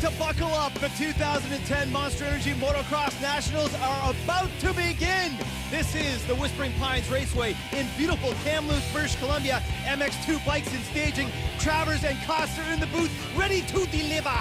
to buckle up. The 2010 Monster Energy Motocross Nationals are about to begin. This is the Whispering Pines Raceway in beautiful Kamloops, British Columbia. MX2 bikes in staging. Travers and Coster in the booth, ready to deliver.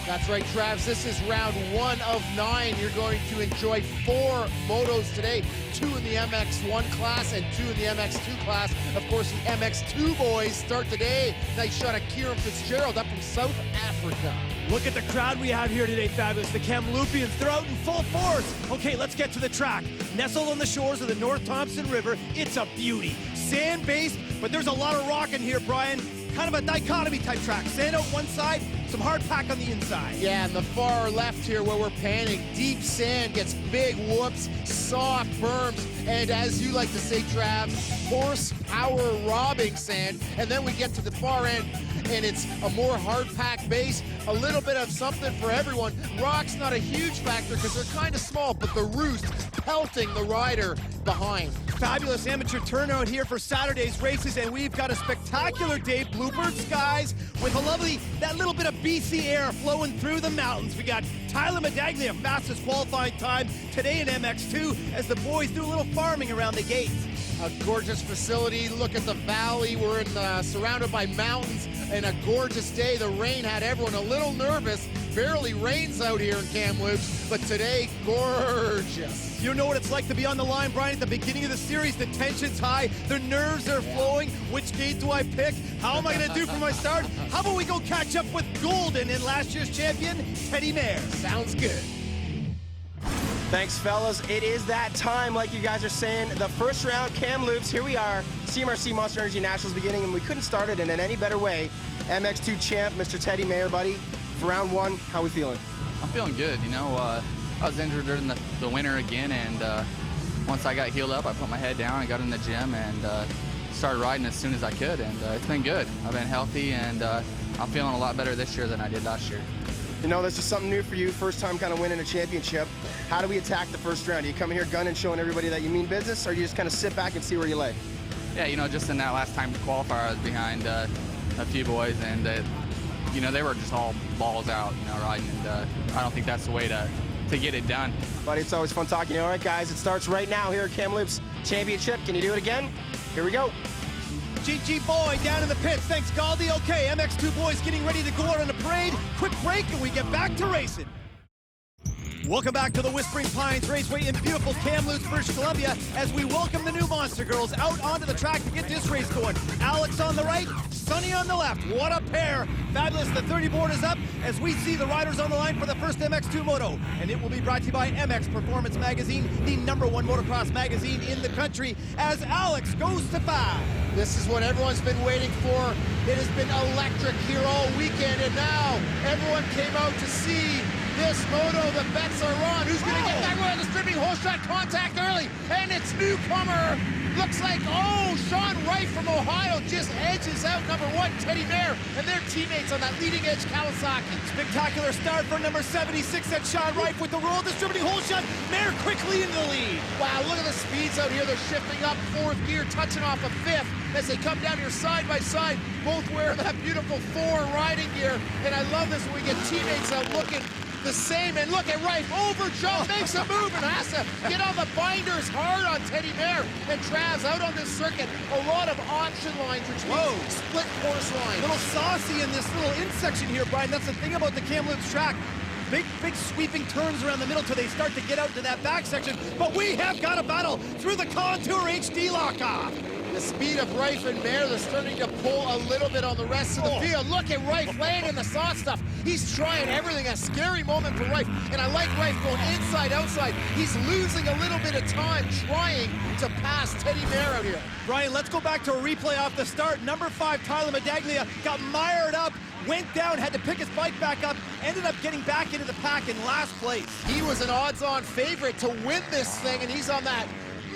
That's right, Travs. This is round 1 of 9. You're going to enjoy 4 motos today. 2 in the MX1 class and 2 in the MX2 class. Of course, the MX2 boys start today. Nice shot of Kieran Fitzgerald up from South Africa. Look at the crowd we have here today, Fabulous. The Kamloopians, they're out in full force. Okay, let's get to the track. Nestled on the shores of the North Thompson River, it's a beauty. Sand-based, but there's a lot of rock in here, Brian. Kind of a dichotomy type track. Sand out one side, some hard pack on the inside. Yeah, and the far left here where we're panning, deep sand gets big whoops, soft berms, and as you like to say, Trav, horsepower robbing sand. And then we get to the far end, and it's a more hard pack base, a little bit of something for everyone. Rock's not a huge factor because they're kind of small, but the roost pelting the rider behind. Fabulous amateur turnout here for Saturday's races, and we've got a spectacular day. Bluebird skies with a lovely, that little bit of BC air flowing through the mountains. We got Tyler Medaglia, fastest qualifying time today in MX2 as the boys do a little farming around the gates. A gorgeous facility. Look at the valley. We're surrounded by mountains and a gorgeous day. The rain had everyone a little nervous. Barely rains out here in Kamloops, but today, gorgeous. You know what it's like to be on the line, Brian, at the beginning of the series. The tension's high, the nerves are flowing. Which gate do I pick? How am I going to do for my start? How about we go catch up with Golden and last year's champion, Teddy Mayer? Sounds good. Thanks, fellas. It is that time, like you guys are saying. The first round, Kamloops, here we are. CMRC Monster Energy Nationals beginning, and we couldn't start it in any better way. MX2 champ, Mr. Teddy Mayer, buddy. For round 1, how we feeling? I'm feeling good, you know. I was injured during the winter again, and once I got healed up, I put my head down, I got in the gym, and started riding as soon as I could, and it's been good. I've been healthy, and I'm feeling a lot better this year than I did last year. You know, this is something new for you, first time kind of winning a championship. How do we attack the first round? Do you come in here gunning, showing everybody that you mean business, or do you just kind of sit back and see where you lay? Yeah, you know, just in that last time to qualify, I was behind a few boys, and you know, they were just all balls out, you know, riding, and I don't think that's the way to get it done. Buddy, it's always fun talking to you. All right, guys, it starts right now here at Kamloops Championship. Can you do it again? Here we go. GG boy down in the pits. Thanks, Galdi. Okay, MX2 boys getting ready to go out on the parade. Quick break, and we get back to racing. Welcome back to the Whispering Pines Raceway in beautiful Kamloops, British Columbia, as we welcome the new Monster Girls out onto the track to get this race going. Alex on the right, Sunny on the left. What a pair. Fabulous, the 30 board is up as we see the riders on the line for the first MX2 Moto. And it will be brought to you by MX Performance Magazine, the #1 motocross magazine in the country, as Alex goes to 5. This is what everyone's been waiting for. It has been electric here all weekend, and now everyone came out to see this moto. The bets are on. Who's going to get that royal distributing hole shot contact early? And it's newcomer. Looks like, Sean Wright from Ohio just edges out #1, Teddy Mayer, and their teammates on that leading edge Kawasaki. Spectacular start for number 76 at Sean Wright with the royal distributing hole shot. Mayer quickly in the lead. Wow, look at the speeds out here. They're shifting up 4th gear, touching off a 5th as they come down here side by side, both wearing that beautiful 4 riding gear. And I love this when we get teammates out looking the same, and look at Wright, overjump, makes a move, and has to get on the binders hard on Teddy Mayer. And Travs out on this circuit, a lot of option lines, which means split course lines. A little saucy in this little in section here, Brian. That's the thing about the Kamloops track. Big sweeping turns around the middle till they start to get out to that back section. But we have got a battle through the Contour HD lock-off. The speed of Reif and Mayer, they're starting to pull a little bit on the rest of the field. Look at Reif laying in the soft stuff. He's trying everything. A scary moment for Reif. And I like Reif going inside, outside. He's losing a little bit of time trying to pass Teddy Mayer out here. Brian, let's go back to a replay off the start. Number 5, Tyler Medaglia, got mired up, went down, had to pick his bike back up, ended up getting back into the pack in last place. He was an odds-on favorite to win this thing, and he's on that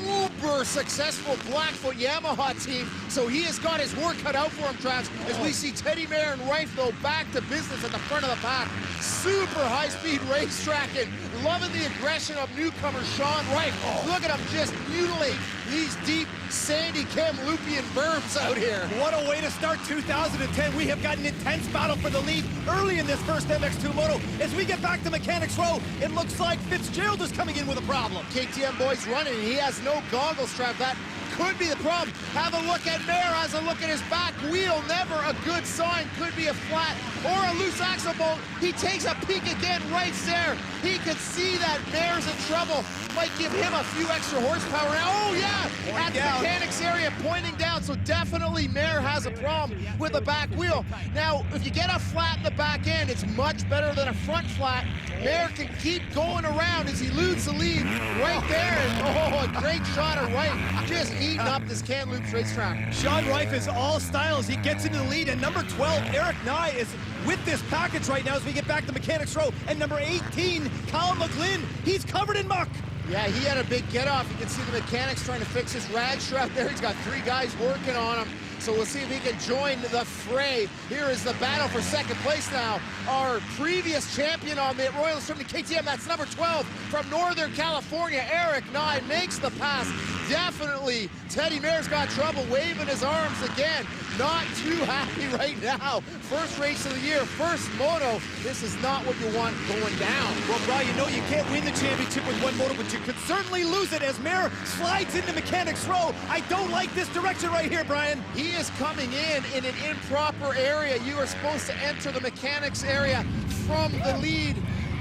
uber successful Blackfoot Yamaha team, so he has got his work cut out for him, Travis, as we see Teddy Mayer and Reif go back to business at the front of the pack. Super high-speed racetrack, and loving the aggression of newcomer Sean Wright. Look at him just mutilate these deep, sandy Kamloopian berms out here. What a way to start 2010. We have got an intense battle for the lead early in this first MX2 Moto. As we get back to Mechanics Row, it looks like Fitzgerald is coming in with a problem. KTM boy's running, and he has no goggle strap. That could be the problem. Have a look at Mayer, has a look at his back wheel. Never a good sign. Could be a flat or a loose axle bolt. He takes a peek again right there. He could see that Mayer's in trouble. Might give him a few extra horsepower. Oh yeah, at the mechanics area, pointing down. So definitely Mayer has a problem with the back wheel. Now, if you get a flat in the back end, it's much better than a front flat. Mayer can keep going around as he eludes the lead right there. And a great shot of Wright, just eating up this Kamloops racetrack. Sean Reif is all style as he gets into the lead, and number 12, Eric Nye, is with this package right now as we get back to Mechanics Row. And number 18, Colin McGlynn, he's covered in muck. Yeah, he had a big get-off. You can see the mechanics trying to fix his rag strap there. He's got 3 guys working on him. So we'll see if he can join the fray. Here is the battle for second place now. Our previous champion on the Royal Australian KTM, that's number 12 from Northern California, Eric Nye, makes the pass. Definitely, Teddy Mayer's got trouble waving his arms again. Not too happy right now. First race of the year, first moto. This is not what you want going down. Well, Brian, you know you can't win the championship with one moto, but you could certainly lose it as Mayer slides into Mechanics Row. I don't like this direction right here, Brian. He is coming in an improper area. You are supposed to enter the mechanics area from the lead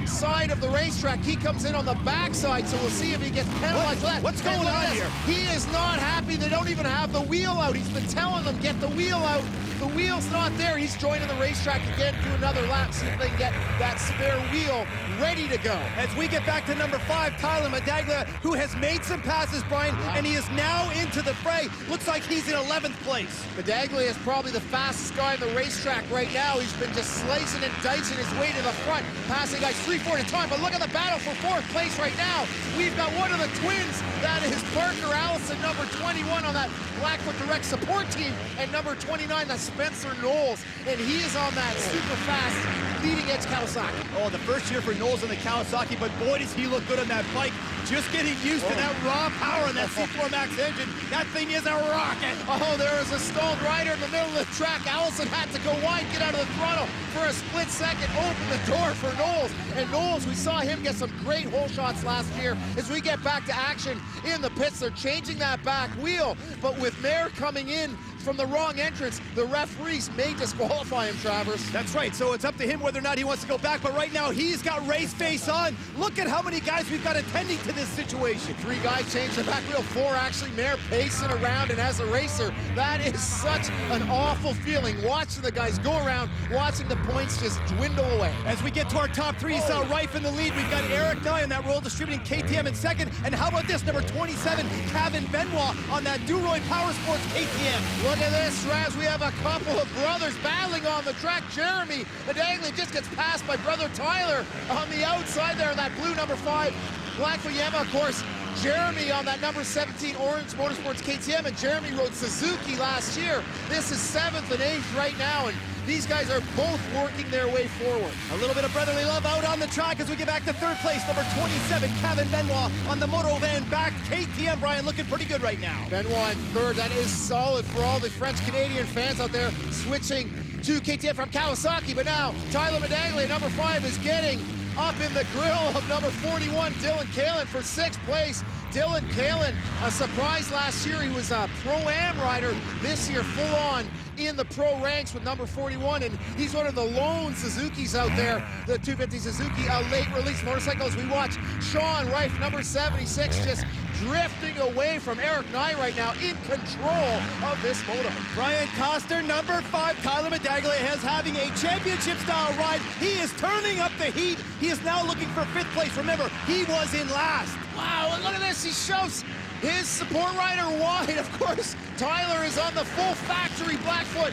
side of the racetrack. He comes in on the backside, so we'll see if he gets penalized for that. What's going on here? He is not happy. They don't even have the wheel out. He's been telling them, get the wheel out. The wheel's not there. He's joining the racetrack again, do another lap, see if they can get that spare wheel ready to go. As we get back to number 5, Tyler Medaglia, who has made some passes, Brian, and he is now into the fray. Looks like he's in 11th place. Medaglia is probably the fastest guy on the racetrack right now. He's been just slicing and dicing his way to the front, passing guys 3-4 at a time. But look at the battle for 4th place right now. We've got one of the twins. That is Parker Allison, number 21 on that Blackfoot Direct support team, and number 29, that's Spencer Knowles. And he is on that super fast leading edge Kawasaki. Oh, the first year for Knowles on the Kawasaki, but boy, does he look good on that bike. Just getting used to that raw power on that C4 Max engine. That thing is a rocket. Oh, there is a stalled rider in the middle of the track. Allison had to go wide, get out of the throttle for a split second, open the door for Knowles. And Knowles, we saw him get some great hole shots last year. As we get back to action in the pits, they're changing that back wheel, but with Mayer coming in from the wrong entrance, the referees may disqualify him, Travers. That's right, so it's up to him whether or not he wants to go back, but right now he's got race face on. Look at how many guys we've got attending to this situation. 3 guys change the back wheel, 4 actually. Mayer pacing around, and as a racer, that is such an awful feeling, watching the guys go around, watching the points just dwindle away. As we get to our top 3, you saw Reif in the lead. We've got Eric Nye in that role distributing KTM in second, and how about this, number 27, Kevin Benoit on that Duroy Power Sports KTM. Look at this, Raz. We have a couple of brothers battling on the track. Jeremy Medaglia just gets passed by brother Tyler on the outside there, that blue number 5 Blackfoot Yamaha, of course. Jeremy on that number 17 Orange Motorsports KTM, and Jeremy rode Suzuki last year. This is 7th and 8th right now, and these guys are both working their way forward. A little bit of brotherly love out on the track as we get back to 3rd place. Number 27, Kevin Benoit on the Moto Van back. KTM, Brian, looking pretty good right now. Benoit in 3rd. That is solid for all the French-Canadian fans out there switching to KTM from Kawasaki. But now Tyler Medaglia, number 5, is getting up in the grill of number 41, Dylan Kalin, for 6th place. Dylan Kalin, a surprise last year. He was a Pro-Am rider. This year, full on in the pro ranks with number 41, and he's one of the lone Suzukis out there, the 250 Suzuki, a late release motorcycle. As we watch Sean Reif, number 76, just drifting away from Eric Nye right now, in control of this moto. Brian Coster, number 5, Tyler Medaglia, has having a championship-style ride. He is turning up the heat. He is now looking for 5th place. Remember, he was in last. Wow, and look at this. He shows his support rider wide. Of course, Tyler is on the full factory Blackfoot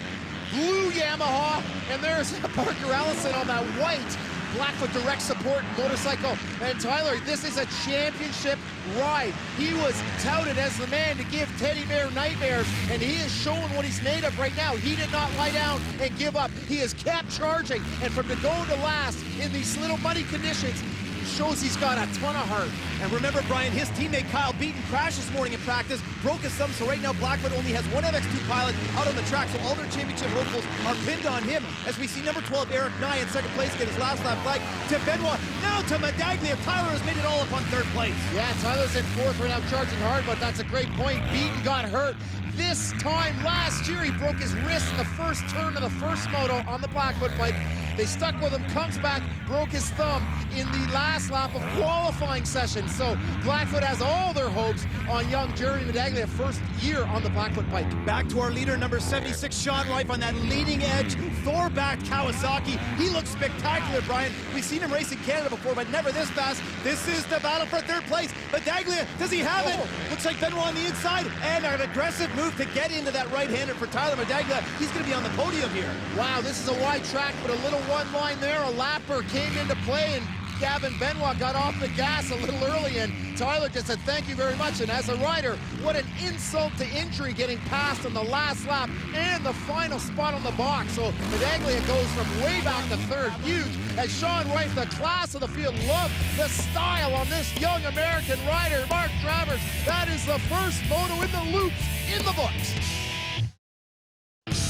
blue Yamaha, and there's Parker Allison on that white Blackfoot Direct support motorcycle. And Tyler, this is a championship ride. He was touted as the man to give Teddy Mayer nightmares, and he is showing what he's made of right now. He did not lie down and give up. He has kept charging, and from to go to last in these little muddy conditions, shows he's got a ton of heart. And remember, Brian, his teammate Kyle Beaton crashed this morning in practice, broke his thumb, so right now Blackfoot only has one MX2 pilot out on the track, so all their championship hopefuls are pinned on him, as we see number 12, Eric Nye, in second place, get his last lap flag to Benoit, now to Medaglia. Tyler has made it all up on third place. Yeah, Tyler's in fourth right now, charging hard, but that's a great point. Beaton got hurt. This time last year, he broke his wrist in the first turn of the first moto on the Blackfoot bike. They stuck with him, comes back, broke his thumb in the last lap of qualifying session. So Blackfoot has all their hopes on young Jeremy Medaglia, first year on the Blackfoot bike. Back to our leader, number 76, Sean Rife, on that leading edge, Thor-backed Kawasaki. He looks spectacular, Brian. We've seen him race in Canada before, but never this fast. This is the battle for third place. Medaglia, does he have it? Looks like Benoit on the inside, and an aggressive move to get into that right-hander for Tyler Medaglia. He's going to be on the podium here. Wow, this is a wide track, but a little one line there. A lapper came into play, and Gavin Benoit got off the gas a little early, and Tyler just said thank you very much. And as a rider, what an insult to injury, getting passed on the last lap and the final spot on the box. So Medaglia goes from way back to third. Huge. As Sean Rife, the class of the field, loved the style on this young American rider, Mark Travers. That is the first moto in the loops in the books.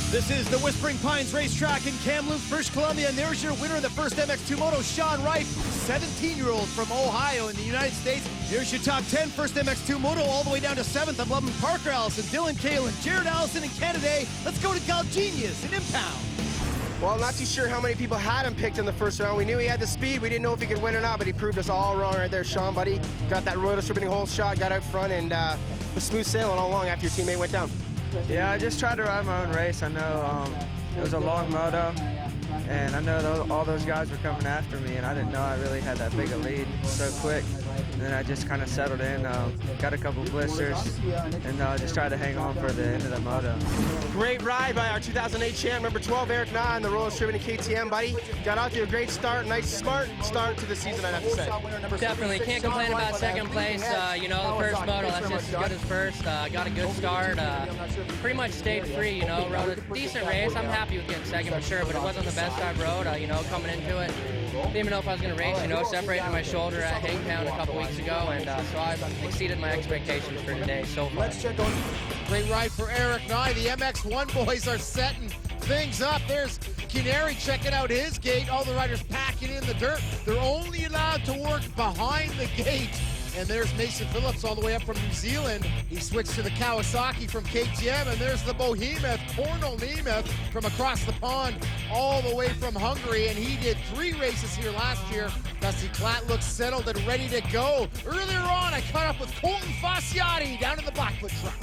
This is the Whispering Pines racetrack in Kamloops, British Columbia, and there's your winner in the first MX2 Moto, Sean Rife, 17-year-old from Ohio in the United States. Here's your top 10, first MX2 Moto, all the way down to 7th. I'm loving Parker Allison, Dylan Kalen, Jared Allison in Canada. Let's go to Galgenius in Impound. Well, not too sure how many people had him picked in the first round. We knew he had the speed. We didn't know if he could win or not, but he proved us all wrong right there. Sean, buddy, got that royal distributing hole shot, got out front, and was smooth sailing all along after your teammate went down. Yeah, I just tried to ride my own race. I know it was a long moto, and I know all those guys were coming after me, and I didn't know I really had that big a lead so quick. And then I just kind of settled in, got a couple blisters, and just tried to hang on for the end of the moto. Great ride by our 2008 champ, number 12, Eric Nye, in the Royal Distributing KTM, buddy. Got out to a great start, nice, smart start to the season, I'd have to say. Definitely, can't complain about second place. You know, the first moto, that's just as good as first. Got a good start, pretty much stayed free, you know, rode a decent race. I'm happy with getting second for sure, but it wasn't the best I've rode, you know, coming into it. Didn't even know if I was going to race, you know, separated my shoulder at Hangtown a couple weeks ago, and so I've exceeded my expectations for today so far. Let's check on. Great ride for Eric Nye. The MX1 boys are setting things up. There's Canary checking out his gate. All the riders packing in the dirt. They're only allowed to work behind the gate. And there's Mason Phillips all the way up from New Zealand. He switched to the Kawasaki from KTM, and there's the Bohemoth, Cornel Nemeth, from across the pond, all the way from Hungary, and he did 3 races here last year. Dusty Platt looks settled and ready to go. Earlier on, I caught up with Colton Fasciotti down in the Blackfoot truck.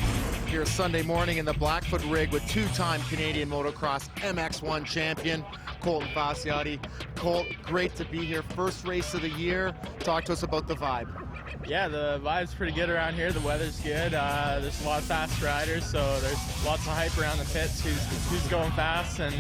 Here Sunday morning in the Blackfoot rig with 2-time Canadian motocross MX1 champion, Colton Fasciotti. Colt, great to be here. First race of the year. Talk to us about the vibe. Yeah, the vibe's pretty good around here. The weather's good. There's a lot of fast riders, so there's lots of hype around the pits. Who's going fast and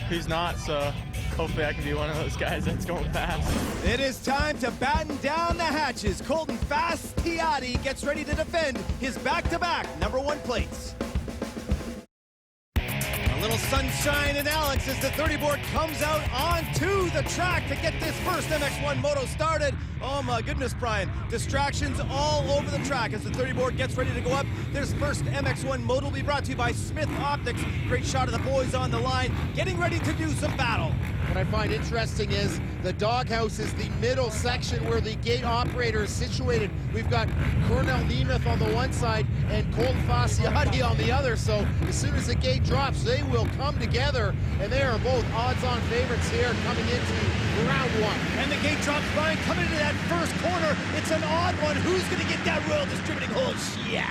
who's not. So hopefully I can be one of those guys that's going fast. It is time to batten down the hatches. Colton Fasciotti gets ready to defend his back-to-back #1 plates. A little sunshine in Alex as the 30 board comes out onto the track to get this first MX1 Moto started. Oh my goodness, Brian. Distractions all over the track as the 30 board gets ready to go up. This first MX1 Moto will be brought to you by Smith Optics. Great shot of the boys on the line, getting ready to do some battle. What I find interesting is the doghouse is the middle section where the gate operator is situated. We've got Cornel Nemeth on the one side and Colton Fasciotti on the other. So as soon as the gate drops, they will come together, and they are both odds-on favorites here coming into round 1. And the gate drops, Brian, coming into that first corner. It's an odd one. Who's going to get that Royal Distributing hole? Yeah.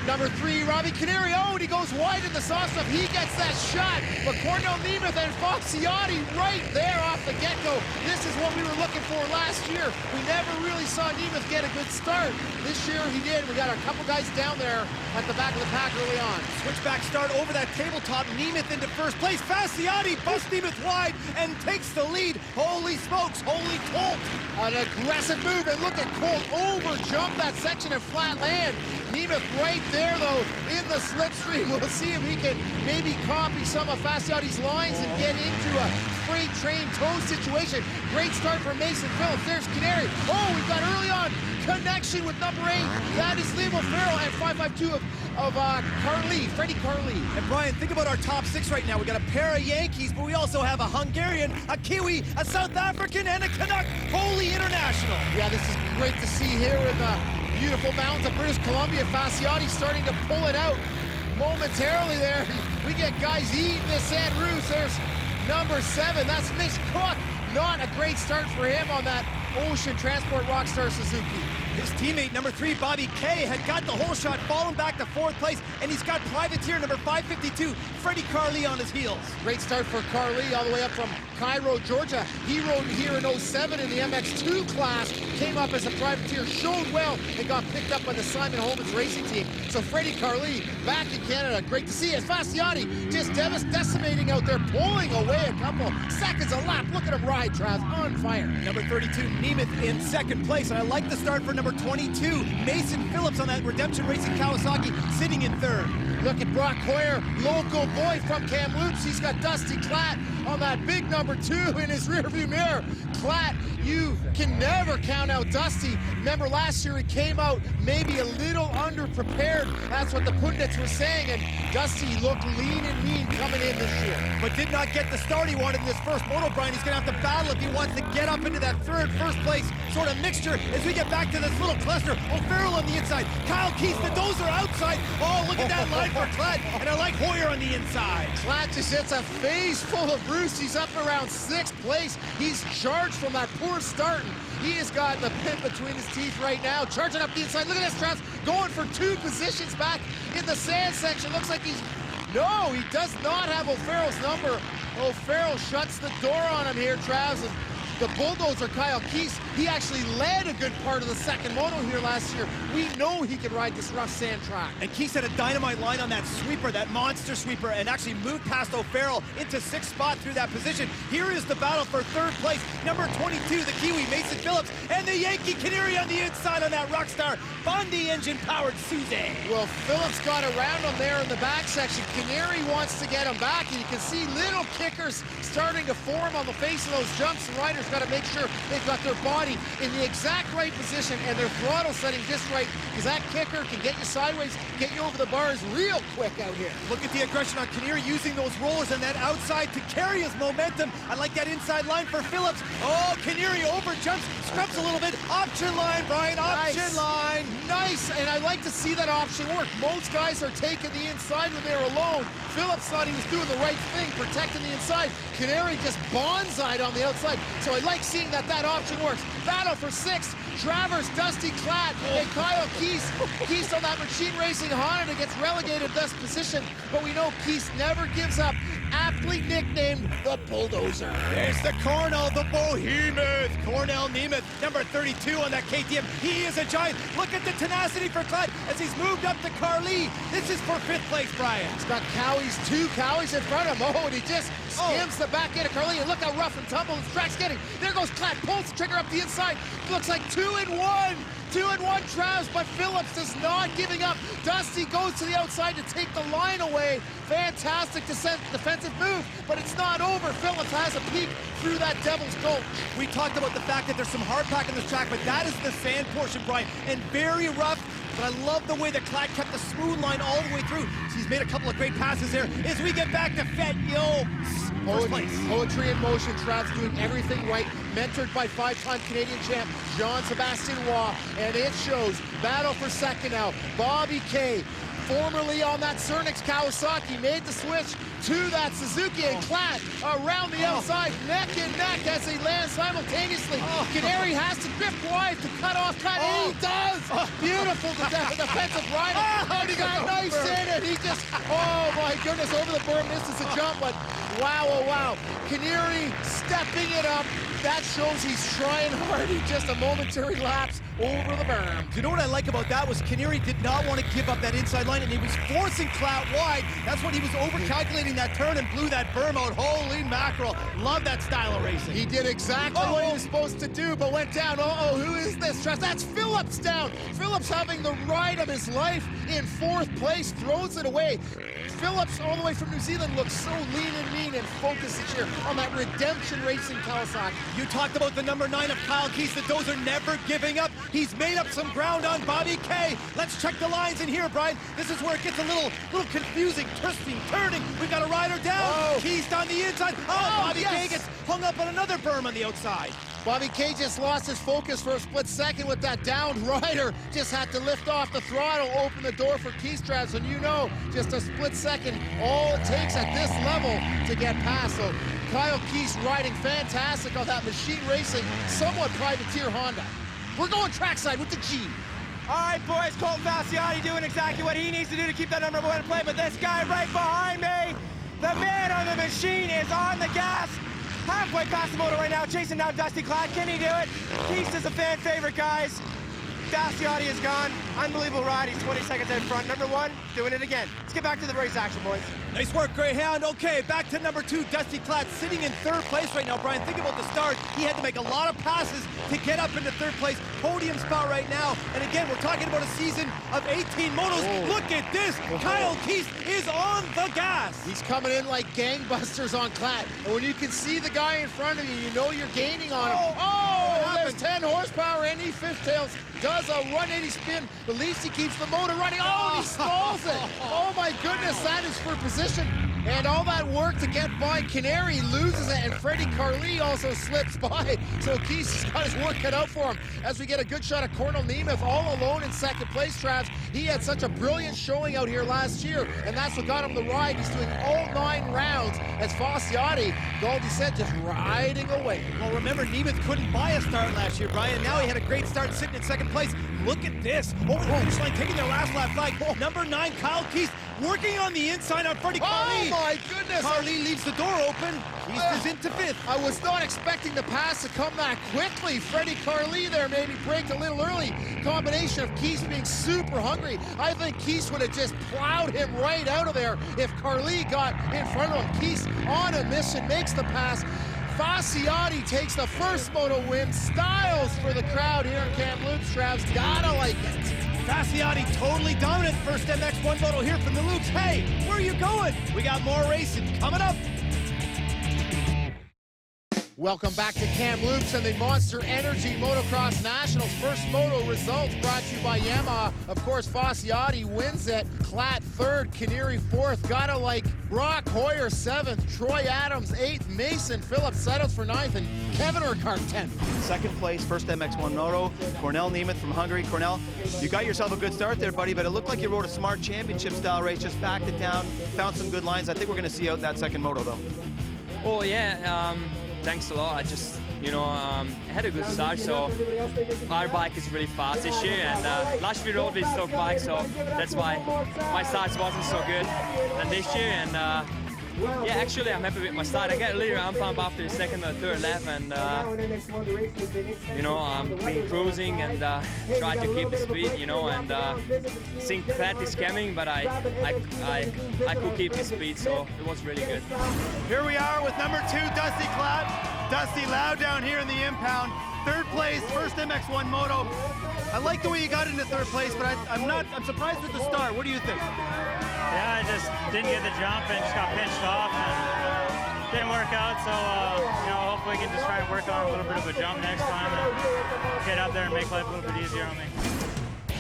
Number 3, Robbie Canary. Oh, and he goes wide in the sauce stuff. He gets that shot. But Cornel Nemeth and Fasciotti right there off the get-go. This is what we were looking for last year. We never really saw Nemeth get a good start. This year he did. We got a couple guys down there at the back of the pack early on. Switchback start over that tabletop. Nemeth into first place. Fasciotti busts Nemeth wide and takes the lead. Holy smokes, holy Colt. An aggressive move, and look at Colt over-jump that section of flat land. Nemeth right there, though, in the slipstream. We'll see if he can maybe copy some of Fasciotti's lines and get into a freight train tow situation. Great start for Mason Phillips. There's Canary. Oh, we've got early on connection with number 8. That is Liam O'Farrell and 552 of Freddie Carly. And Brian, think about our top 6 right now. We got a pair of Yankees, but we also have a Hungarian, a Kiwi, a South African, and a Canuck. Holy international. Yeah, this is great to see here in the beautiful mountains of British Columbia. Fasciotti starting to pull it out momentarily there. We get guys eating this San Ruse. There's number 7. That's Mitch Cook. Not a great start for him on that Ocean Transport Rockstar Suzuki. His teammate, number 3, Bobby Kay, had got the whole shot, fallen back to 4th place, and he's got privateer number 552, Freddie Carly, on his heels. Great start for Carly, all the way up from Cairo, Georgia. He rode here in 07 in the MX2 class, came up as a privateer, showed well, and got picked up by the Simon Holman's racing team. So Freddie Carly back in Canada. Great to see. As Fasciotti just decimating out there, pulling away a couple seconds a lap. Look at him ride, Trav, on fire. Number 32, Nemeth, in 2nd place, and I like the start for number 22, Mason Phillips on that Redemption Racing Kawasaki, sitting in 3rd. Look at Brock Hoyer, local boy from Kamloops. He's got Dusty Klatt on that big number 2 in his rearview mirror. Klatt, you can never count out Dusty. Remember last year he came out maybe a little underprepared. That's what the pundits were saying, and Dusty looked lean and mean coming in this year. But did not get the start he wanted in this first moto, Brian. He's going to have to battle if he wants to get up into that first place sort of mixture as we get back to this little cluster. O'Farrell on the inside, Kyle Keith, the dozer outside. Oh, look at that line for Klatt, and I like Hoyer on the inside. Klatt just hits a phase full of Bruce. He's up around 6th place. He's charged from that poor start. He has got the pin between his teeth right now, charging up the inside. Look at this, Travis, going for 2 positions back in the sand section. Looks like he's... No, he does not have O'Farrell's number. O'Farrell shuts the door on him here, Travis. And the bulldozer, Kyle Keith, he actually led a good part of the second moto here last year. We know he can ride this rough sand track. And Keith had a dynamite line on that sweeper, that monster sweeper, and actually moved past O'Farrell into 6th spot through that position. Here is the battle for 3rd place. Number 22, the Kiwi, Mason Phillips, and the Yankee Canary on the inside on that Rockstar Bondi engine-powered Suze. Well, Phillips got around him there in the back section. Canary wants to get him back, and you can see little kickers starting to form on the face of those jumps. The riders got to make sure they've got their body in the exact right position and their throttle setting just right, because that kicker can get you sideways, get you over the bars real quick out here. Look at the aggression on Canary using those rollers and that outside to carry his momentum. I like that inside line for Phillips. Oh, Canary over jumps, scrubs a little bit. Option line, Brian, option line. Nice, and I like to see that option work. Most guys are taking the inside when they're alone. Phillips thought he was doing the right thing, protecting the inside. Canary just bonsai'd on the outside. So I like seeing that option works. Battle for 6th. Travers, Dusty Klatt, and Kyle Keith. Keith on that Machine Racing Honda gets relegated this position, but we know Keith never gives up. Aptly nicknamed the Bulldozer. There's the Cornell, the Behemoth. Cornell Nemeth, number 32 on that KTM. He is a giant. Look at the tenacity for Klatt as he's moved up to Carly. This is for 5th place, Brian. He's got two Cowies in front of him. Oh, and he just skims the back end of Carly, and look how rough and tumble this track's getting. There goes Klatt, pulls the trigger up the inside. Looks like 2-in-1. 2-in-1 Travs, but Phillips is not giving up. Dusty goes to the outside to take the line away. Fantastic defensive move, but it's not over. Phillips has a peek through that Devil's Gulch. We talked about the fact that there's some hard pack in this track, but that is the sand portion, Brian, and very rough. But I love the way that Klatt kept the smooth line all the way through. So he's made a couple of great passes there as we get back to first place. Poetry in motion. Travs doing everything right. Mentored by 5-time Canadian champ Jean-Sébastien Roy. And it shows. Battle for 2nd now. Bobby Kay, formerly on that Cernix Kawasaki, made the switch to that Suzuki, and Klatt around the outside, neck and neck as they land simultaneously. Canary has to grip wide to cut off Klatt, and he does! Beautiful defensive rider. And he got nice in, and he just, oh my goodness, over the berm, misses a jump, but wow, oh wow. Canary stepping it up. That shows he's trying hard. He just a momentary lapse over the berm. You know what I like about that was Canary did not want to give up that inside line. line, and he was forcing Clout wide. That's when he was over-calculating that turn and blew that berm out. Holy mackerel. Love that style of racing. He did exactly what he was supposed to do, but went down. Who is this? That's Phillips down. Phillips having the ride of his life in 4th place, throws it away. Phillips, all the way from New Zealand, looks so lean and mean and focused this year on that Redemption Racing Kawasaki. You talked about the number 9 of Kyle Keith, the Dozer never giving up. He's made up some ground on Bobby K. Let's check the lines in here, Brian. This is where it gets a little confusing, twisting, turning. We've got a rider down. Keith on the inside. Bobby K gets hung up on another berm on the outside. Bobby K just lost his focus for a split second with that downed rider. Just had to lift off the throttle, open the door for Keith Straps, and you know, just a split second, all it takes at this level to get past. So Kyle Keith's riding fantastic on that Machine Racing, somewhat privateer Honda. We're going trackside with the G. All right, boys, Colton Fasciotti doing exactly what he needs to do to keep that number 1 play, but this guy right behind me, the man on the machine, is on the gas. Halfway past the moto right now, chasing down Dusty Clyde. Can he do it? Keith is a fan favorite, guys. Fasciotti is gone. Unbelievable ride. He's 20 seconds in front. Number 1, doing it again. Let's get back to the race action, boys. Nice work, Greyhound. Okay, back to number 2, Dusty Klatt, sitting in 3rd place right now. Brian, think about the start. He had to make a lot of passes to get up into 3rd place. Podium spot right now. And again, we're talking about a season of 18 motos. Look at this. Kyle Keith is on the gas. He's coming in like gangbusters on Klatt. And when you can see the guy in front of you, you know you're gaining on him. There's 10 horsepower, and he fiftails. Does a 180 spin. At least he keeps the motor running. He stalls it. Oh my goodness, that is for position. And all that work to get by Canary, loses it, and Freddie Carly also slips by. So Keith's got his work cut out for him. As we get a good shot of Cornel Nemeth all alone in 2nd place, Travis. He had such a brilliant showing out here last year, and that's what got him the ride. He's doing all 9 rounds as Fasciotti, Goldie said, just riding away. Well, remember, Nemeth couldn't buy a start last year, Brian. Now he had a great start sitting in 2nd place. Look at this. Over the finish line, taking their last lap flag. Number 9, Kyle Keith, working on the inside on Freddie Carly. Oh my goodness! Carly leaves the door open. Keith is into 5th. I was not expecting the pass to come that quickly. Freddie Carly there maybe braked a little early. Combination of Keith being super hungry. I think Keith would have just plowed him right out of there if Carly got in front of him. Keith on a mission, makes the pass. Fasciotti takes the first moto win. Styles for the crowd here in Kamloops. Travs, gotta like it. Fasciotti totally dominant. First MX1 moto here from the Loops. Hey, where are you going? We got more racing coming up. Welcome back to Kamloops and the Monster Energy Motocross Nationals. First moto results brought to you by Yamaha. Of course, Fasciotti wins it. Klatt 3rd, Canary 4th. Gotta like Brock Hoyer 7th, Troy Adams 8th, Mason Phillips settles for 9th, and Kevin Urquhart 10th. 2nd place, first MX1 moto. Cornel Nemeth from Hungary. Cornel, you got yourself a good start there, buddy, but it looked like you rode a smart championship-style race, just backed it down, found some good lines. I think we're going to see out that 2nd moto, though. Oh, yeah. Thanks a lot. I just, I had a good start, so our bike is really fast this year, and last year we rode with stock bike, so that's why my start wasn't so good than this year, and yeah, actually I'm happy with my start. I got a little round pump after the 2nd or 3rd lap, and I'm been cruising and try to keep the speed, and think Klatt is coming, but I could keep the speed, so it was really good. Here we are with number 2, Dusty Klatt. Dusty loud down here in the impound. 3rd place, first MX1 moto. I like the way you got into 3rd place, but I'm surprised with the start. What do you think? Yeah, I just didn't get the jump and just got pinched off and didn't work out. So, hopefully we can just try and work on a little bit of a jump next time and get out there and make life a little bit easier on me.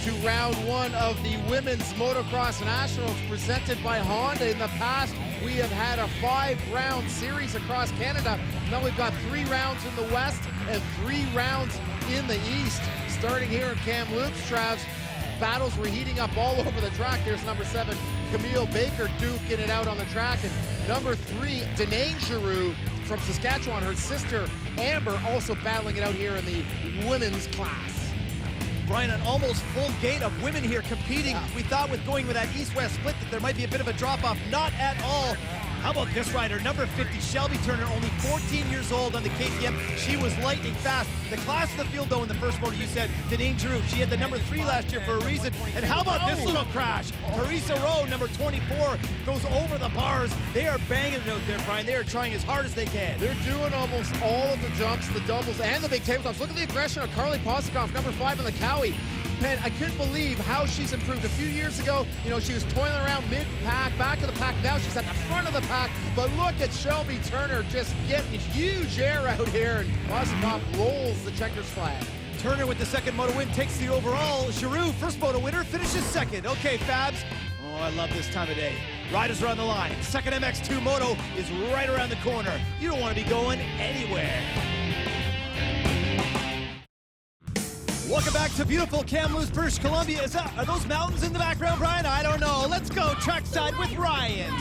To round 1 of the Women's Motocross Nationals presented by Honda. In the past, we have had a 5-round series across Canada. Now we've got 3 rounds in the West and 3 rounds in the East. Starting here in Kamloops, Travs, battles were heating up all over the track. There's number 7, Camille Baker, duking it out on the track. And number 3, Danae Giroux from Saskatchewan, her sister Amber, also battling it out here in the women's class. Brian, an almost full gate of women here competing. We thought with going with that east-west split that there might be a bit of a drop-off. Not at all. How about this rider, number 50, Shelby Turner, only 14 years old on the KTM. She was lightning fast. The class of the field, though, in the first moto, you said, Deneen Drew. She had the number 3 last year for a reason. And how about this little crash? Teresa Rowe, number 24, goes over the bars. They are banging it out there, Brian. They are trying as hard as they can. They're doing almost all of the jumps, the doubles, and the big tabletops. Look at the aggression of Carly Posikoff, number 5 on the Cowie. And I couldn't believe how she's improved. A few years ago, you know, she was toiling around mid-pack, back of the pack. Now she's at the front of the pack. But look at Shelby Turner just getting huge air out here. And Posikoff rolls the checkers flag. Turner with the second moto win takes the overall. Giroux, first moto winner, finishes second. Okay, Fabs. Oh, I love this time of day. Riders are on the line. Second MX2 moto is right around the corner. You don't want to be going anywhere. Welcome back to beautiful Kamloops, British Columbia. Are those mountains in the background, Brian? I don't know. Let's go trackside with Ryan.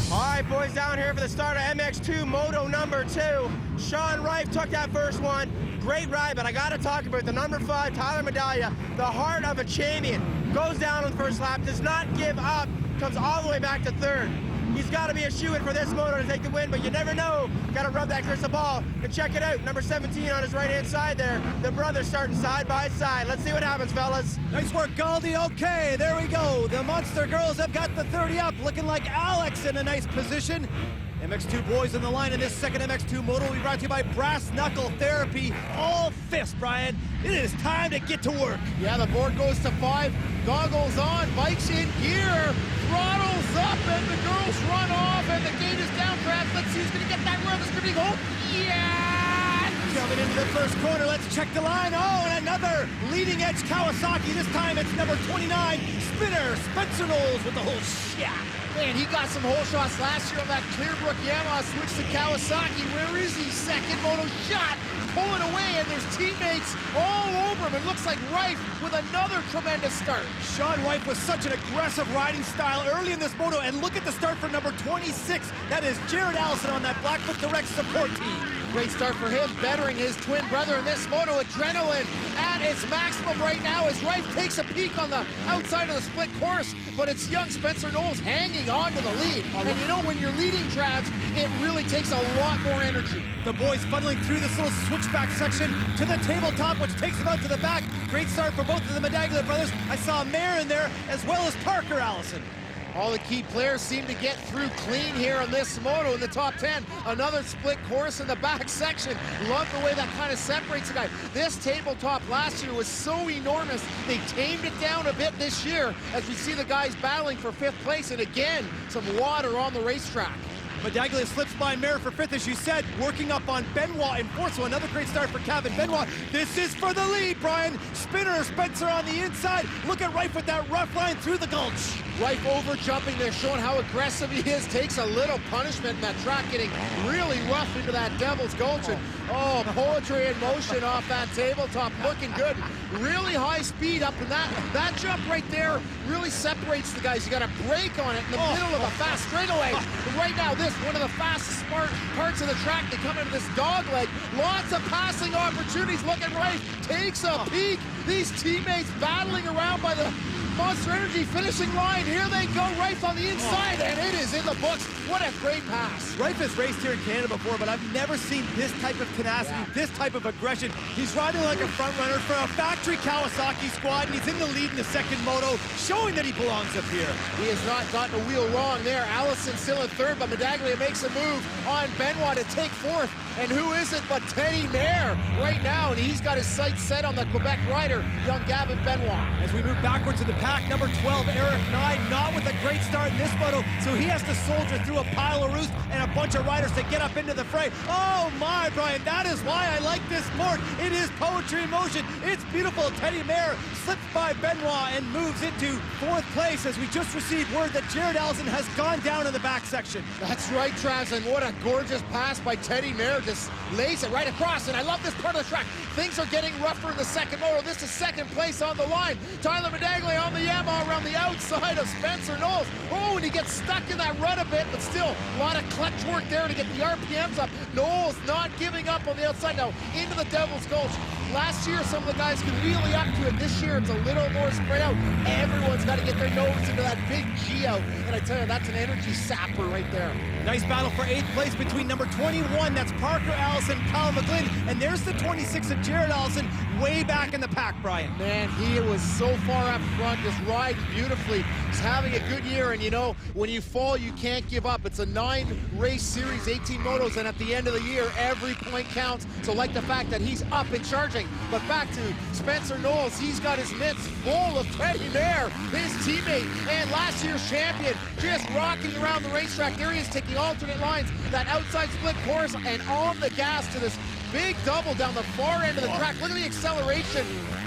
All right, boys, down here for the start of MX2 Moto number 2. Sean Reif took that first one. Great ride, but I got to talk about the number 5, Tyler Medaglia, the heart of a champion. Goes down on the first lap, does not give up, comes all the way back to third. He's got to be a shoo-in for this moto to take the win, but you never know. Got to rub that crystal ball and check it out. Number 17 on his right-hand side there. The brothers starting side by side. Let's see what happens, fellas. Nice work, Galdi. Okay, there we go. The Monster girls have got the 30 up, looking like Alex in a nice position. MX2 boys on the line in this second MX2 moto will be brought to you by Brass Knuckle Therapy. All fist, Brian. It is time to get to work. Yeah, the board goes to 5. Goggles on, bikes in gear, throttles up, and the girls run off, and the gate is down. Trav, let's see who's going to get that run. It's going to be home. Yeah! Coming into the first corner, let's check the line. Oh, and another leading edge Kawasaki. This time it's number 29, Spinner, Spencer Knowles with the whole shot. Man, he got some hole shots last year on that Clearbrook Yamaha, switched to Kawasaki. Where is he? Second moto shot, pulling away, and there's teammates all over him. It looks like Reif with another tremendous start. Sean Reif with such an aggressive riding style early in this moto, and look at the start for number 26. That is Jared Allison on that Blackfoot Direct support team. Great start for him, bettering his twin brother in this moto. Adrenaline at its maximum right now as Reif takes a peek on the outside of the split course, but it's young Spencer Knowles hanging on to the lead. And you know, when you're leading, Travs, it really takes a lot more energy. The boys funneling through this little switchback section to the tabletop, which takes them out to the back. Great start for both of the Medaglia brothers. I saw Mayer in there, as well as Parker Allison. All the key players seem to get through clean here on this moto in the top 10. Another split course in the back section. Love the way that kind of separates the guy. This tabletop last year was so enormous. They tamed it down a bit this year as we see the guys battling for 5th place. And again, some water on the racetrack. Medaglia slips by Mayer for 5th, as you said, working up on Benoit in 4th. So another great start for Kevin Benoit. This is for the lead, Brian. Spinner, Spencer on the inside. Look at Reif with that rough line through the gulch. Reif over jumping there, showing how aggressive he is. Takes a little punishment in that track, getting really rough into that Devil's Gulch. And oh, poetry in motion off that tabletop, looking good. Really high speed up in that jump right there really separates the guys. You got to brake on it in the middle of a fast straightaway. But right now, this one of the fastest parts of the track. They come into this dog leg. Lots of passing opportunities. Look at Reif, takes a peek. These teammates battling around by the Monster Energy finishing line. Here they go, Reif on the inside, and it is in the books. What a great pass. Reif has raced here in Canada before, but I've never seen this type of tenacity, this type of aggression. He's riding like a front runner for a factory Kawasaki squad, and he's in the lead in the second moto, showing that he belongs up here. He has not gotten a wheel wrong there. Allison still in 3rd, but Medaglia makes a move on Benoit to take 4th. And who is it but Teddy Mayer right now, and he's got his sights set on the Quebec rider, young Gavin Benoit. As we move backwards to the pack, number 12, Eric Nye, not with a great start in this moto, so he has to soldier through a pile of roost and a bunch of riders to get up into the fray. Oh my, Brian, that is why I like this sport. It is poetry in motion. It's beautiful. Teddy Mayer slips by Benoit and moves into 4th place as we just received word that Jared Allison has gone down in the back section. That's right, Travis, and what a gorgeous pass by Teddy Mayer. Just lays it right across, and I love this part of the track. Things are getting rougher in the second moto. This is 2nd place on the line. Tyler Medaglia on the Yamaha around the outside of Spencer Knowles. Oh, and he gets stuck in that rut a bit, but still a lot of clutch work there to get the RPMs up. Knowles not giving up on the outside now into the Devil's Gulch. Last year, some of the guys could wheelie up to it. This year, it's a little more spread out. Everyone's got to get their nose into that big Geo. And I tell you, that's an energy sapper right there. Nice battle for 8th place between number 21, that's Parker Allison, Kyle McGlynn, and there's the 26 of Jared Allison, way back in the pack, Brian. Man, he was so far up front, just riding beautifully. He's having a good year, and you know, when you fall, you can't give up. It's a 9-race series, 18 motos, and at the end of the year, every point counts. So like the fact that he's up and charging. But back to Spencer Knowles, he's got his mitts full of Teddy Mayer, his teammate, and last year's champion, just rocking around the racetrack. There he is, taking alternate lines, that outside split course, and on the gas to this big double down the far end of the track. Look at the acceleration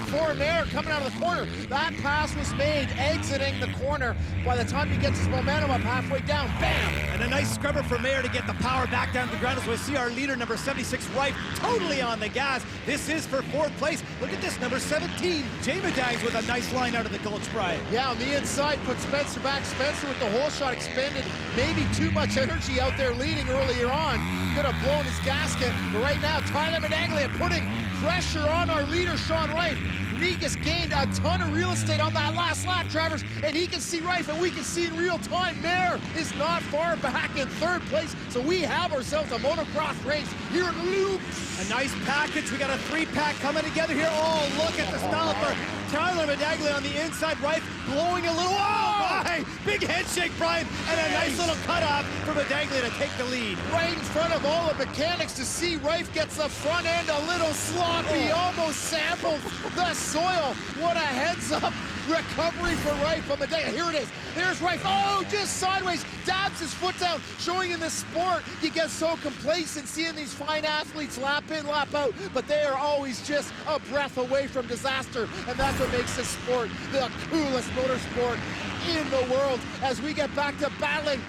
for Mayer coming out of the corner. That pass was made exiting the corner. By the time he gets his momentum up halfway down, bam! And a nice scrubber for Mayer to get the power back down to the ground as we see our leader, number 76, Rife, totally on the gas. This is for 4th place. Look at this, number 17, Jay Medags with a nice line out of the Gulch, Brian. Yeah, on the inside, put Spencer back. Spencer with the whole shot expended. Maybe too much energy out there leading earlier on. Could have blown his gasket. But right now, Tyler Medaglia putting pressure on our leader, Sean Rife. Regas gained a ton of real estate on that last lap, Travers, and he can see Rife, and we can see in real time, Mayer is not far back in 3rd place, so we have ourselves a motocross race here in Kamloops. A nice package. We got a 3-pack coming together here. Oh, look at the style for Tyler Medaglia on the inside. Rife blowing a little. Oh, my! Big head shake, Brian, and a nice little cutoff for Medaglia to take the lead. Right in front of all the mechanics to see Rife gets the front end a little sloppy, almost sampled the soil. What a heads-up recovery for Rife on the day. Here it is. There's Rife. Oh, just sideways. Dabs his foot down. Showing in this sport, you get so complacent seeing these fine athletes lap in, lap out, but they are always just a breath away from disaster, and that's what makes this sport the coolest motorsport in the world. As we get back to battling,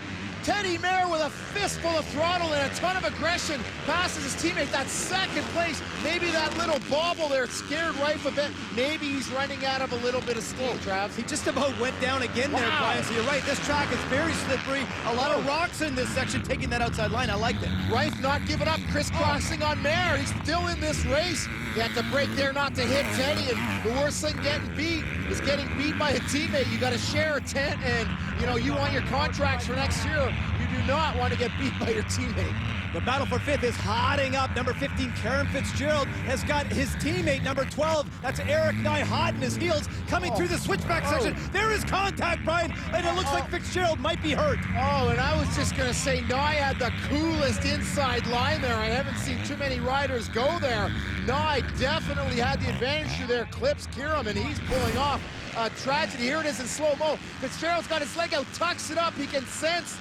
Teddy Mayer with a fistful of throttle and a ton of aggression passes his teammate. That 2nd place. Maybe that little bobble there scared Rife a bit. Maybe he's running out of a little bit of steam, Trav. He just about went down again there, Brian. So you're right, this track is very slippery. A lot of rocks in this section, taking that outside line. I liked it. Rife not giving up, crisscrossing on Mayer. He's still in this race. You have to break there not to hit Teddy, and the worst thing getting beat is getting beat by a teammate. You got to share a tent, and you know you want your contracts for next year. You do not want to get beat by your teammate. The battle for 5th is hotting up. Number 15, Karen Fitzgerald, has got his teammate, number 12, that's Eric Nye, hot in his heels, coming through the switchback section. There is contact, Brian, and it looks like Fitzgerald might be hurt. Oh, and I was just going to say, Nye had the coolest inside line there. I haven't seen too many riders go there. Nye definitely had the advantage through there, clips Kiram, and he's pulling off a tragedy. Here it is in slow-mo. Fitzgerald's got his leg out, tucks it up. He can sense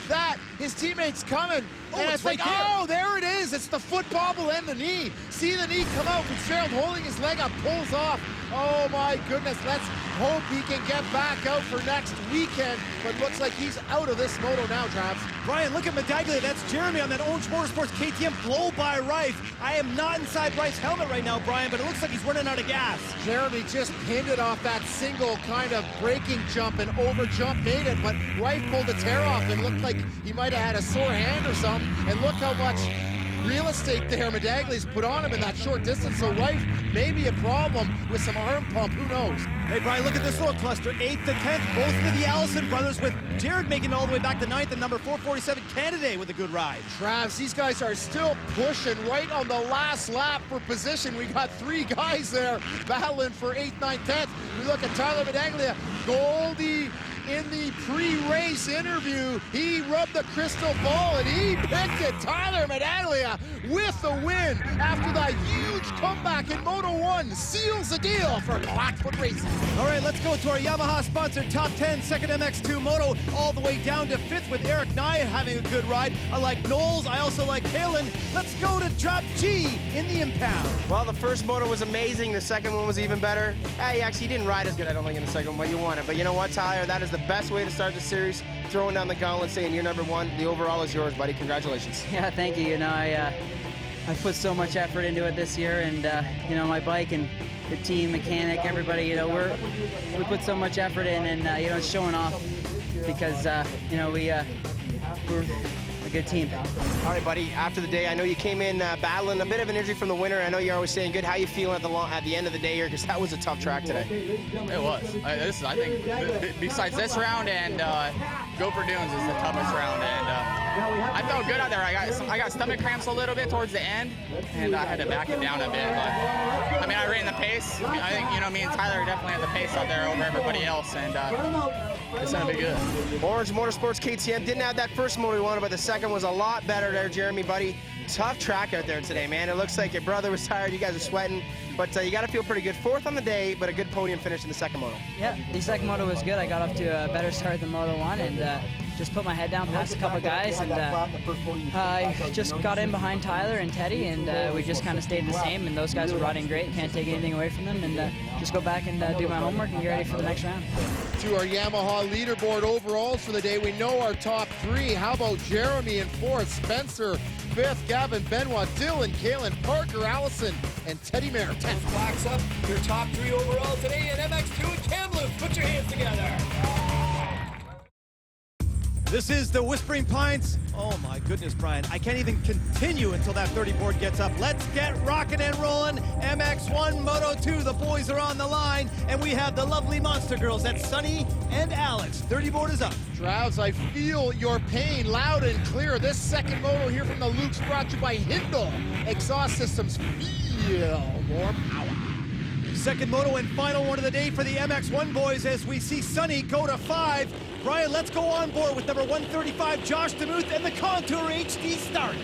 that his teammate's coming. And it's like, oh, there it is. It's the foot bobble and the knee. See the knee come out. Fitzgerald holding his leg up, pulls off. Oh, my goodness. Let's hope he can get back out for next weekend. But looks like he's out of this moto now, Travis. Brian, look at Medaglia. That's Jeremy on that Orange Motorsports KTM blow by Rife. I am not inside Rife's helmet right now, Brian, but it looks like he's running out of gas. Jeremy just pinned it off that single kind of braking jump, and over jump made it, but Rife pulled the tear off and looked like he might have had a sore hand or something. And look how much real estate there Medaglia's put on him in that short distance, so Rife may be a problem with some arm pump, who knows? Hey, Brian, look at this little cluster, 8th to 10th, both of the Allison brothers, with Jared making it all the way back to 9th, and number 447, Canada, with a good ride. Travs, these guys are still pushing right on the last lap for position. We got 3 guys there battling for 8th, 9th, 10th. We look at Tyler Medaglia, Goldie. In the pre-race interview, he rubbed the crystal ball and he picked it. Tyler Medaglia with the win after that huge comeback in Moto 1 seals the deal for Blackfoot Racing. All right, let's go to our Yamaha sponsored top 10 second MX2 Moto, all the way down to 5th with Eric Nye having a good ride. I like Knowles. I also like Kalen. Let's go to drop G in the impound. Well, the first moto was amazing. The second one was even better. He actually didn't ride as good, I don't think, in the second one, but you won it. But you know what, Tyler? That is the best way to start the series, throwing down the gauntlet, saying you're number 1. The overall is yours, buddy. Congratulations. Yeah, thank you. You know, I put so much effort into it this year, and you know, my bike and the team, mechanic, everybody, you know, we put so much effort in, and you know, it's showing off because you know, we're good team. All right, buddy. After the day, I know you came in battling a bit of an injury from the winter. I know you're always saying good. How you feeling at the end of the day here? Because that was a tough track today. It was. I think besides this round and Gopher Dunes is the toughest round, and I felt good out there. I got stomach cramps a little bit towards the end, and I had to back it down a bit. But I mean, I ran the pace. I think me and Tyler definitely had the pace out there over everybody else, and it's gonna be good. Orange Motorsports KTM didn't have that first moto we wanted, but the second was a lot better there, Jeremy, buddy. Tough track out there today, man. It looks like your brother was tired. You guys are sweating, but you got to feel pretty good. Fourth on the day, but a good podium finish in the second moto. Yeah, the second moto was good. I got off to a better start than Moto 1 and just put my head down past a couple guys, and I just got in behind Tyler and Teddy, and we just kind of stayed the same, and those guys were riding great. Can't take anything away from them, and just go back and do my homework and get ready for the next round. To our Yamaha leaderboard overalls for the day, we know our top three. How about Jeremy in fourth, Spencer fifth, Gavin, Benoit, Dylan, Kalen, Parker, Allison, and Teddy Merritt 10th. Blacks up your top three overall today in MX2 at Kamloops. Put your hands together. This is the Whispering Pines. Oh my goodness, Brian. I can't even continue until that 30 board gets up. Let's get rocking and rolling. MX1 Moto 2, the boys are on the line, and we have the lovely Monster Girls. That's Sunny and Alex. 30 board is up. Strauss, I feel your pain loud and clear. This second moto here from the Lukes brought to you by Hindle Exhaust Systems. Feel more power. Second moto and final one of the day for the MX1 boys as we see Sunny go to 5. Brian, let's go on board with number 135, Josh DeMuth, and the Contour HD start.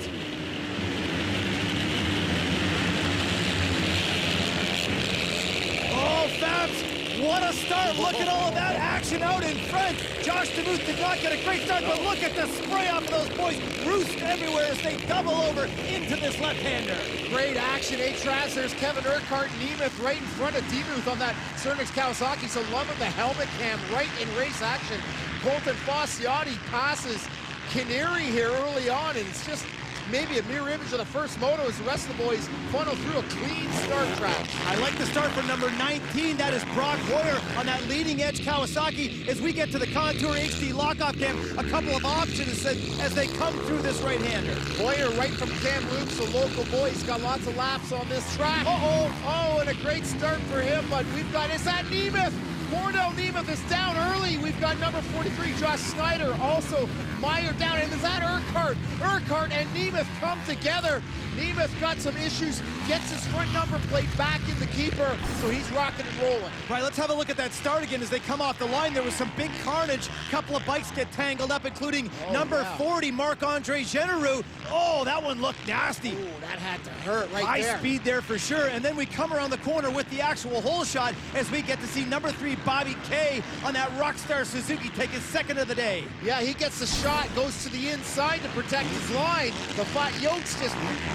Oh, Fabs, what a start. Look at all of that action out in front. Josh DeMuth did not get a great start, but look at the spray off of those boys. Roost everywhere as they double over into this left-hander. Great action, Travs. There's Kevin Urquhart, Nemeth right in front of DeMuth on that Cernix Kawasaki. So loving the helmet cam right in race action. Colton Fasciotti passes Canary here early on, and it's just maybe a mirror image of the first moto as the rest of the boys funnel through a clean start track. I like the start for number 19. That is Brock Hoyer on that leading edge Kawasaki. As we get to the Contour HD lockoff cam, a couple of options as they come through this right-hander. Hoyer right from Kamloops, the local boy. He's got lots of laps on this track. Oh, and a great start for him, but we've got, is that Nemeth? Cornell Nemeth is down early. We've got number 43, Josh Snyder, also Meyer down, and is that Urquhart? Urquhart and Nemeth come together. Nemeth got some issues, gets his front number plate back in the keeper, so he's rocking and rolling. Right, let's have a look at that start again as they come off the line. There was some big carnage. A couple of bikes get tangled up, including number 40, Marc-Andre Genereux. Oh, that one looked nasty. Ooh, that had to hurt right High there. speed there for sure. And then we come around the corner with the actual hole shot as we get to see number 3, Bobby Kay on that Rockstar Suzuki take his second of the day. Yeah, he gets the shot, goes to the inside to protect his line. The flat Yokes just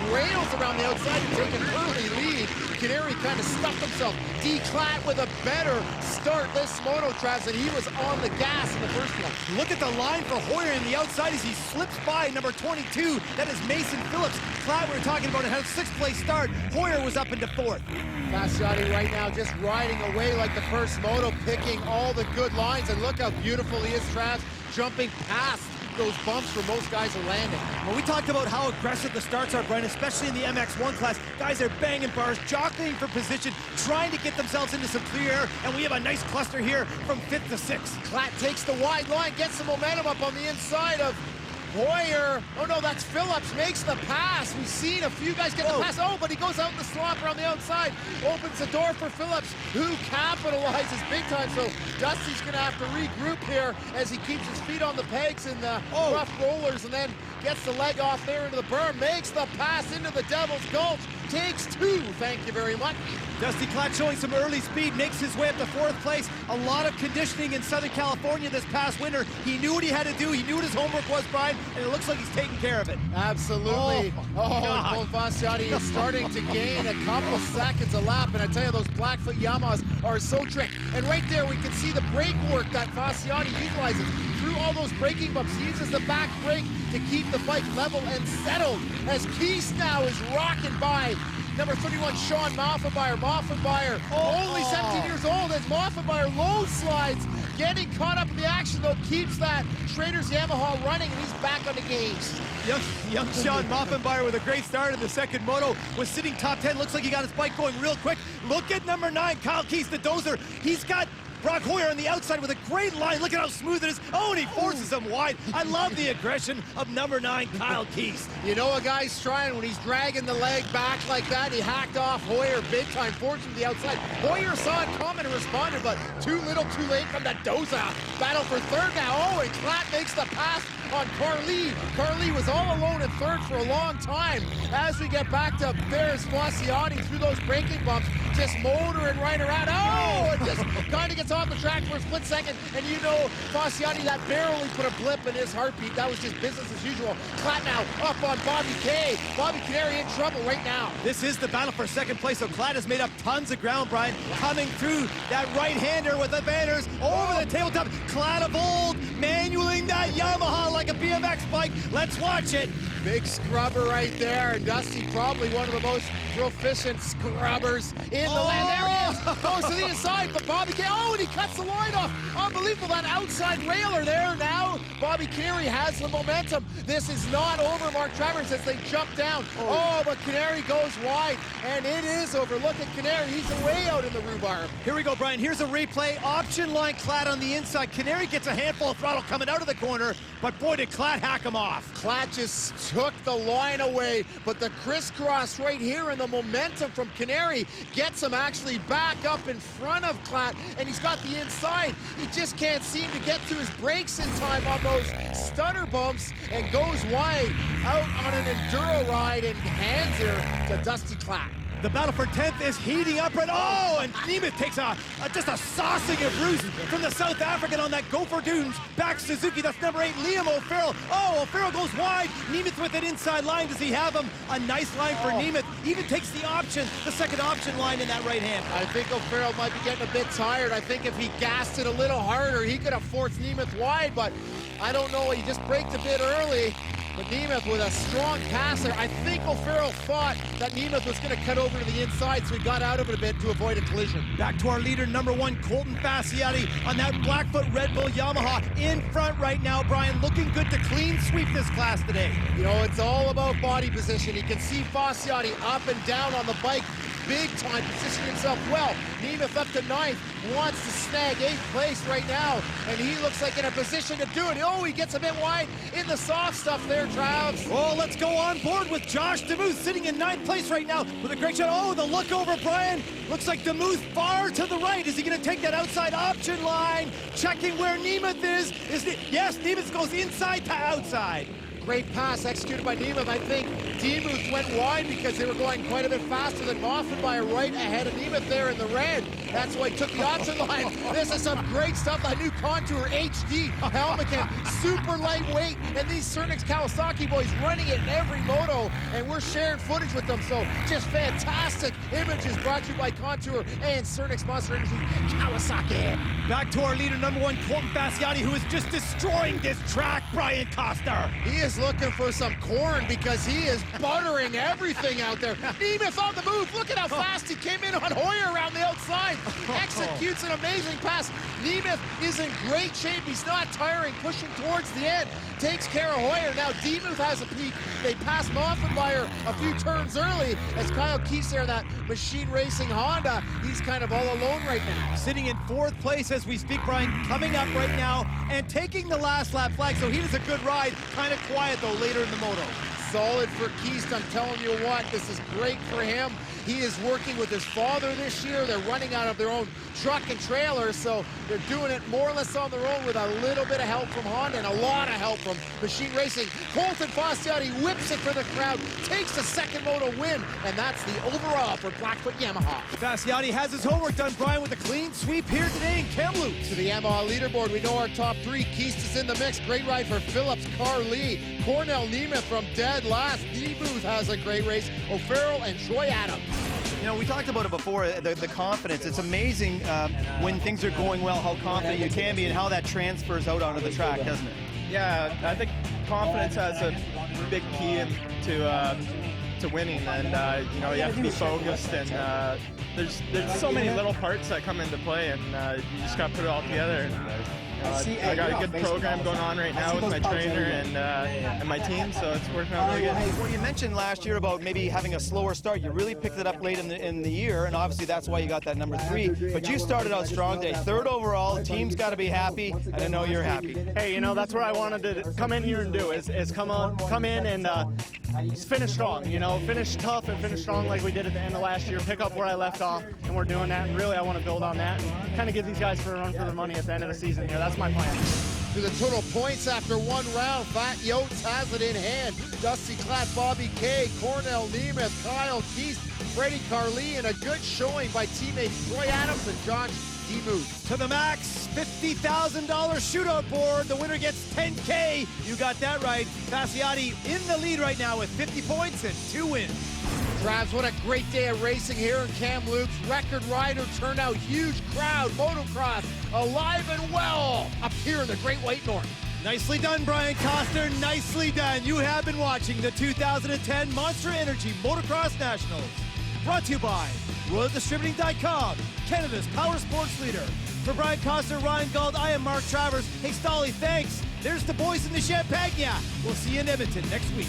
rails around the outside and take an early lead. Canary kind of stuffed himself. D. Klatt with a better start this moto, Travis, and he was on the gas in the first one. Look at the line for Hoyer in the outside as he slips by number 22. That is Mason Phillips. Klatt, we were talking about, it had a 6th place start. Hoyer was up into 4th. Fasciotti right now just riding away like the first moto, picking all the good lines, and look how beautiful he is, Travis, jumping past those bumps where most guys are landing. Well, we talked about how aggressive the starts are, Brian, especially in the MX1 class. Guys are banging bars, jockeying for position, trying to get themselves into some clear air, and we have a nice cluster here from 5th to 6th. Klatt takes the wide line, gets the momentum up on the inside of Hoyer. Oh no, that's Phillips, makes the pass. We've seen a few guys get the pass. Oh, but he goes out in the slump around the outside, opens the door for Phillips, who capitalizes big time. So Dusty's gonna have to regroup here as he keeps his feet on the pegs in the rough rollers, and then gets the leg off there into the berm, makes the pass into the Devil's Gulch, takes 2, thank you very much. Dusty Klatt showing some early speed, makes his way up to 4th place. A lot of conditioning in Southern California this past winter. He knew what he had to do. He knew what his homework was, Brian, and it looks like he's taking care of it. Absolutely. Colton Fasciotti is starting to gain a couple seconds a lap, and I tell you, those Blackfoot Yamahas are so tricky. And right there, we can see the brake work that Fasciotti utilizes. Through all those braking bumps, he uses the back brake to keep the bike level and settled as Keese now is rocking by number 31, Sean Moffenbauer. Moffenbauer, only 17 years old, as Moffenbauer low slides, getting caught up in the action, though, keeps that Schrader's Yamaha running, and he's back on the gauge. Young Sean Moffenbauer with a great start in the second moto was sitting top 10. Looks like he got his bike going real quick. Look at number 9, Kyle Keese, the dozer. He's got Brock Hoyer on the outside with a great line. Look at how smooth it is. Oh, and he forces him wide. I love the aggression of number 9, Kyle Keese. You know a guy's trying when he's dragging the leg back like that. He hacked off Hoyer big time, forced him to the outside. Hoyer saw it coming and responded, but too little, too late from that Doza. Battle for third now. Oh, and Klatt makes the pass on Carly. Carly was all alone in third for a long time. As we get back to Bears Fasciati through those braking bumps, just motoring right around. Oh, it just kind of gets off the track for a split second, and you know Fasciati, that barely put a blip in his heartbeat. That was just business as usual. Klatt now up on Bobby K. Bobby Canary in trouble right now. This is the battle for second place, so Klatt has made up tons of ground, Brian, coming through that right-hander with the banners over the tabletop. Klatt of old, manualing that Yamaha like a BMX bike. Let's watch it. Big scrubber right there, and Dusty probably one of the most proficient scrubbers in the land. There he is, goes to the inside, but Bobby K. Oh, and he cuts the line off. Unbelievable, that outside railer there. Now Bobby Canary has the momentum. This is not over, Mark Travers, as they jump down. Oh, but Canary goes wide, and it is over. Look at Canary, he's way out in the rhubarb. Here we go, Brian. Here's a replay. Option line Klatt on the inside. Canary gets a handful of throttle coming out of the corner, but boy, did Klatt hack him off. Klatt just took the line away, but the crisscross right here and the momentum from Canary gets him actually back up in front of Klatt, and he's got the inside. He just can't seem to get to his brakes in time on those stutter bumps and goes wide out on an enduro ride and hands her to Dusty Klatt. The battle for 10th is heating up, and oh, and Nemeth takes just a saucing of Bruce from the South African on that Gopher Dunes back Suzuki. That's number 8, Liam O'Farrell. Oh, O'Farrell goes wide. Nemeth with an inside line. Does he have him? A nice line for Nemeth. Even takes the option, the second option line in that right hand. I think O'Farrell might be getting a bit tired. I think if he gassed it a little harder, he could have forced Nemeth wide, but I don't know. He just braked a bit early. But Nemeth with a strong passer. I think O'Farrell thought that Nemeth was going to cut over to the inside, so he got out of it a bit to avoid a collision. Back to our leader, number 1, Colton Fasciati on that Blackfoot Red Bull Yamaha in front right now, Brian. Looking good to clean sweep this class today. You know, it's all about body position. You can see Fasciati up and down on the bike. Big time, positioning himself well. Nemeth up to 9th, wants to snag 8th place right now, and he looks like in a position to do it. Oh, he gets a bit wide in the soft stuff there, Travis. Oh, let's go on board with Josh DeMuth sitting in 9th place right now with a great shot. Oh, the look over, Brian. Looks like DeMuth far to the right. Is he going to take that outside option line? Checking where Nemeth is. Yes, Nemeth goes inside to outside. Great pass executed by Nemeth. I think Demuth went wide because they were going quite a bit faster than Moffenbauer right ahead of Nemeth there in the red. That's why he took the option line. This is some great stuff. That new Contour HD helmet cam, super lightweight, and these Cernix Kawasaki boys running it in every moto, and we're sharing footage with them. So just fantastic images brought to you by Contour and Cernix Monster Energy Kawasaki. Back to our leader, number 1, Colton Fasciati, who is just destroying this track, Brian Costner. He is looking for some corn because he is buttering everything out there. Nemeth on the move. Look at how fast he came in on Hoyer around the outside. Executes an amazing pass. Nemeth is in great shape. He's not tiring, pushing towards the end. Takes care of Hoyer. Now Demuth has a peak. They pass Moffenbauer a few turns early as Kyle Keese there, that Machine Racing Honda. He's kind of all alone right now. Sitting in 4th place as we speak, Brian, coming up right now and taking the last lap flag. So he does a good ride. Kind of quiet though later in the moto. Solid for Keist, I'm telling you what, this is great for him. He is working with his father this year. They're running out of their own truck and trailer, so they're doing it more or less on their own with a little bit of help from Honda and a lot of help from Machine Racing. Colton Fasciati whips it for the crowd, takes the second moto win, and that's the overall for Blackfoot Yamaha. Fasciati has his homework done, Brian, with a clean sweep here today in Kamloops. To the Yamaha leaderboard, we know our top 3. Keist is in the mix. Great ride for Phillips, Carly, Cornell Nemeth from dead last. Demuth has a great race. O'Farrell and Troy Adams. You know, we talked about it before, the confidence. It's amazing when things are going well, how confident you can be and how that transfers out onto the track, doesn't it? Yeah, I think confidence has a big key to to winning, and you know, you have to be focused, and there's so many little parts that come into play, and you just got to put it all together. And, I got a good program going on right now with my trainer and my team, so it's working out really good. Well, you mentioned last year about maybe having a slower start. You really picked it up late in the year, and obviously that's why you got that number 3. But you started out strong today, 3rd overall. The team's got to be happy, and I know you're happy. Hey, you know, that's what I wanted to come in here and do is come in and finish strong. You know, finish tough and finish strong like we did at the end of last year. Pick up where I left off, and we're doing that. And really, I want to build on that and kind of give these guys a run for their money at the end of the season. You know, that's my plan. To the total points after one round, Fat Yotes has it in hand. Dusty Klatt, Bobby Kay, Cornell Nemeth, Kyle Keith, Freddie Carly, and a good showing by teammates Troy Adams and Josh Demuth. To the max, $50,000 shootout board. The winner gets $10K. You got that right. Fasciotti in the lead right now with 50 points and 2 wins. Travs, what a great day of racing here in Kamloops. Record rider turnout, huge crowd, motocross alive and well up here in the Great White North. Nicely done, Brian Coster. Nicely done. You have been watching the 2010 Monster Energy Motocross Nationals. Brought to you by RoyalDistributing.com, Canada's power sports leader. For Brian Coster, Ryan Gold, I am Mark Travers. Hey, Stolly, thanks. There's the boys in the Champagne. We'll see you in Edmonton next week.